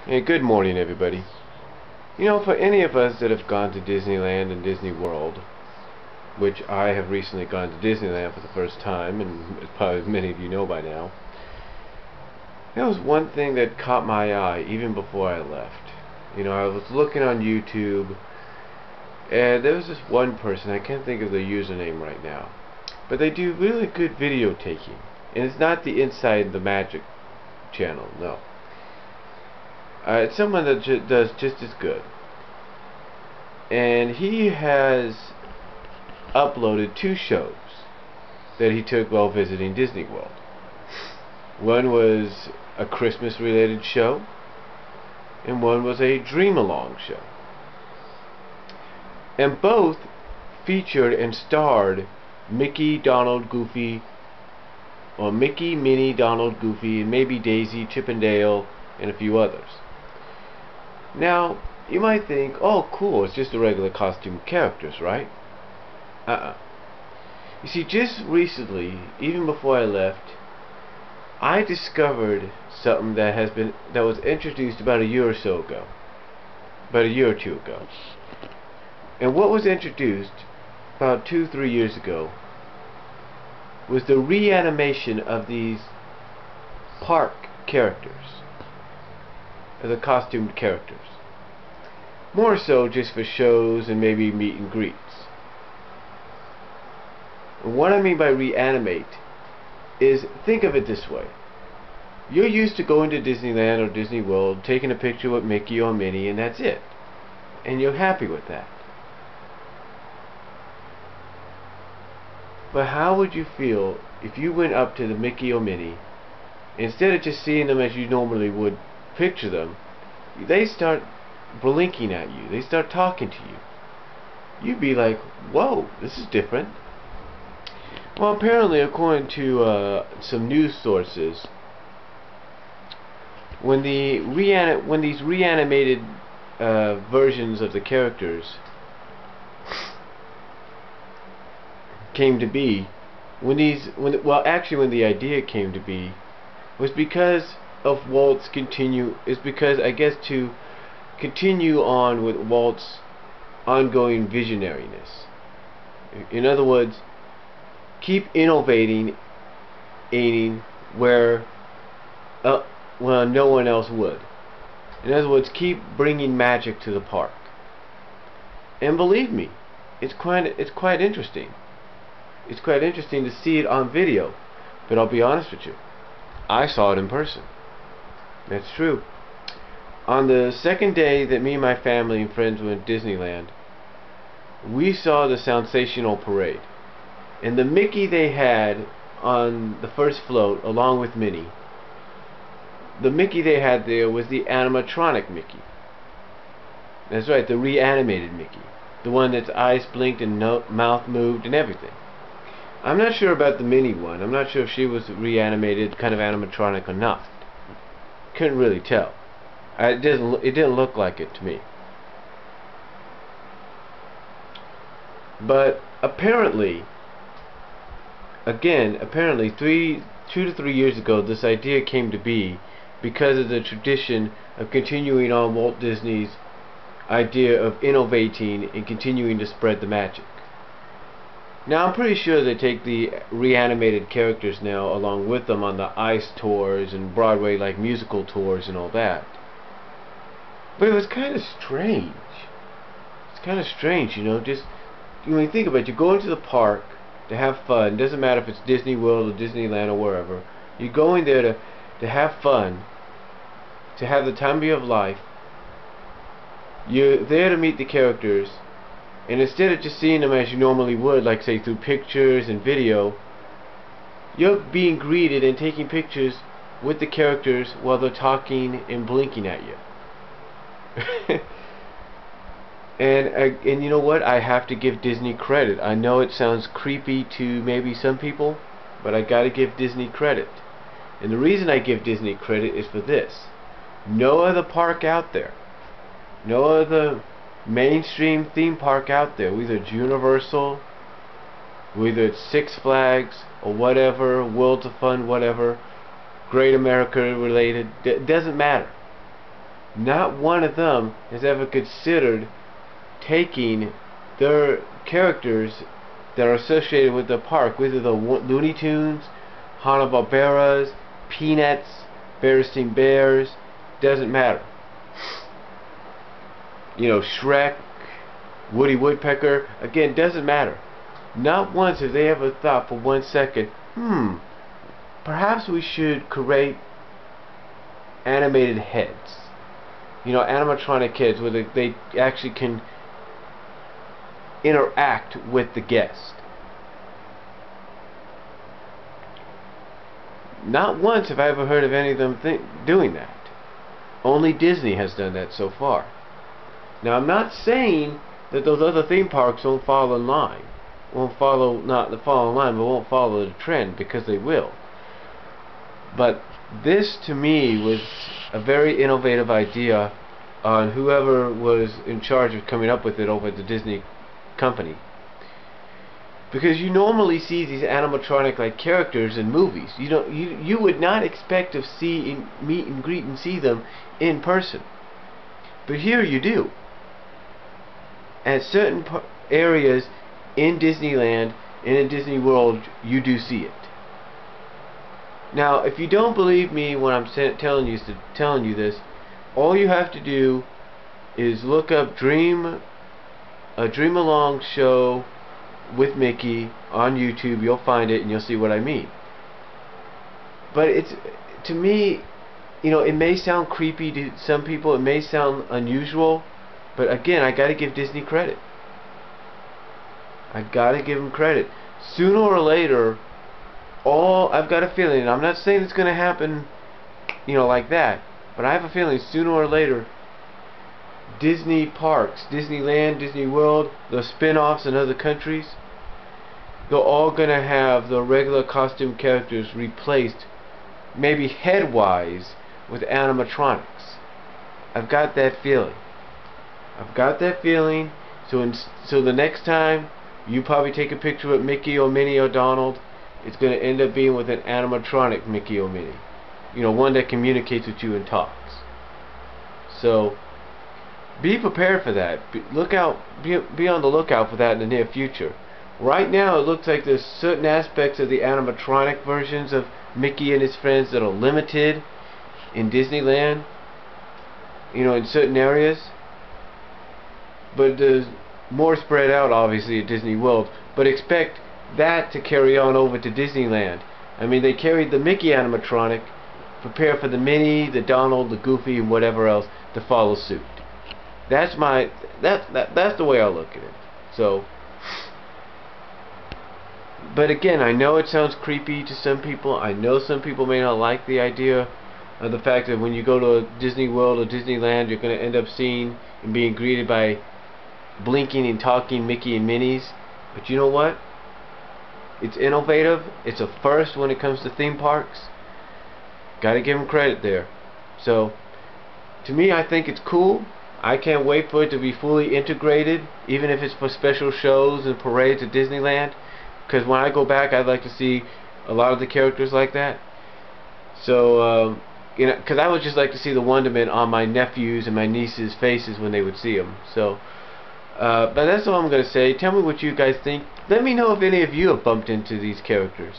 Hey, good morning, everybody. You know, for any of us that have gone to Disneyland and Disney World, which I have recently gone to Disneyland for the first time, and as probably many of you know by now, there was one thing that caught my eye even before I left. You know, I was looking on YouTube, and there was this one person, I can't think of the username right now, but they do really good video taking. And it's not the Inside the Magic channel, no. It's someone that does just as good. And he has uploaded 2 shows that he took while visiting Disney World. One was a Christmas related show, and one was a Dream Along show. And both featured and starred Mickey, Donald, Goofy, or Mickey, Minnie, Donald, Goofy, and maybe Daisy, Chip and Dale, and a few others. Now, you might think, oh cool, it's just the regular costume characters, right? You see, just recently, even before I left, I discovered something that was introduced about a year or so ago. About a year or two ago. And what was introduced about 2-3 years ago was the reanimation of these park characters, the costumed characters. More so just for shows and maybe meet and greets. And what I mean by reanimate is, think of it this way. You're used to going to Disneyland or Disney World, taking a picture with Mickey or Minnie, and that's it. And you're happy with that. But how would you feel if you went up to the Mickey or Minnie, instead of just seeing them as you normally would picture them, they start blinking at you, they start talking to you. You'd be like, whoa, this is different. Well, apparently, according to some news sources, when these reanimated versions of the characters came to be, when the idea came to be, was because of I guess, to continue on with Walt's ongoing visionariness. In other words, keep innovating where no one else would. In other words, keep bringing magic to the park. And believe me, it's quite interesting. It's quite interesting to see it on video. But I'll be honest with you, I saw it in person. That's true. On the second day that me and my family and friends went to Disneyland, we saw the sensational parade. And the Mickey they had on the first float, along with Minnie, the Mickey they had there was the Animatronic Mickey. That's right, the reanimated Mickey. The one that's eyes blinked and mouth moved and everything. I'm not sure about the Minnie one. I'm not sure if she was reanimated, kind of animatronic or not. Couldn't really tell. It didn't look like it to me. But apparently, 2 to 3 years ago, this idea came to be because of the tradition of continuing on Walt Disney's idea of innovating and continuing to spread the magic. Now, I'm pretty sure they take the reanimated characters now along with them on the ice tours and Broadway like musical tours and all that. But it was kind of strange. It's kind of strange, you know, just when you think about it, you go into the park to have fun. It doesn't matter if it's Disney World or Disneyland or wherever. You're going there to have fun, to have the time of your life. You're there to meet the characters, and instead of just seeing them as you normally would, like say through pictures and video, you're being greeted and taking pictures with the characters while they're talking and blinking at you. And you know what? I have to give Disney credit. I know it sounds creepy to maybe some people, but I gotta give Disney credit. And the reason I give Disney credit is for this. No other park out there, no other mainstream theme park out there, whether it's Universal, whether it's Six Flags or whatever, Worlds of Fun, whatever, Great America related, it doesn't matter. not one of them has ever considered taking their characters that are associated with the park, whether the Looney Tunes, Hanna-Barberas, Peanuts, Berenstain Bears, doesn't matter. You know, Shrek, Woody Woodpecker, again, doesn't matter. Not once have they ever thought for 1 second, perhaps we should create animated heads. You know, animatronic heads where they actually can interact with the guest. Not once have I ever heard of any of them doing that. Only Disney has done that so far. Now, I'm not saying that those other theme parks won't fall in line. Won't follow, not fall in line, but won't follow the trend, because they will. But this, to me, was a very innovative idea on whoever was in charge of coming up with it over at the Disney company. Because you normally see these animatronic-like characters in movies. You would not expect to meet and greet and see them in person. But here you do. At certain areas in Disneyland and in Disney World, you do see it. Now, if you don't believe me when I'm telling you this, all you have to do is look up a Dream Along show with Mickey on YouTube. You'll find it and you'll see what I mean. But it's, to me, you know, it may sound creepy to some people, it may sound unusual, but again, I gotta give Disney credit. I gotta give them credit. Sooner or later, I've got a feeling, and I'm not saying it's gonna happen, you know, like that, but I have a feeling sooner or later, Disney parks, Disneyland, Disney World, the spin-offs in other countries, they're all gonna have the regular costume characters replaced, maybe head-wise, with animatronics. I've got that feeling. I've got that feeling. So the next time you probably take a picture with Mickey or Minnie or Donald, it's going to end up being with an animatronic Mickey or Minnie. You know, one that communicates with you and talks. So be prepared for that. Be on the lookout for that in the near future. Right now, it looks like there's certain aspects of the animatronic versions of Mickey and his friends that are limited in Disneyland, you know, in certain areas. But there's more spread out, obviously, at Disney World. But expect that to carry on over to Disneyland. I mean, they carried the Mickey animatronic. Prepare for the Minnie, the Donald, the Goofy, and whatever else to follow suit. That's the way I look at it. So, but again, I know it sounds creepy to some people. I know some people may not like the idea of the fact that when you go to a Disney World or Disneyland, you're going to end up seeing and being greeted by blinking and talking Mickey and Minnies. But you know what? It's innovative. It's a first when it comes to theme parks. Gotta give them credit there. So, to me, I think it's cool. I can't wait for it to be fully integrated, even if it's for special shows and parades at Disneyland. Because when I go back, I'd like to see a lot of the characters like that. So, you know, because I would just like to see the wonderment on my nephews and my nieces' faces when they would see them. So, but that's all I'm going to say. Tell me what you guys think. Let me know if any of you have bumped into these characters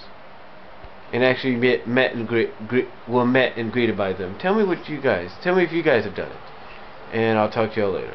and actually met and greeted by them. Tell me what you guys. Tell me if you guys have done it. And I'll talk to y'all later.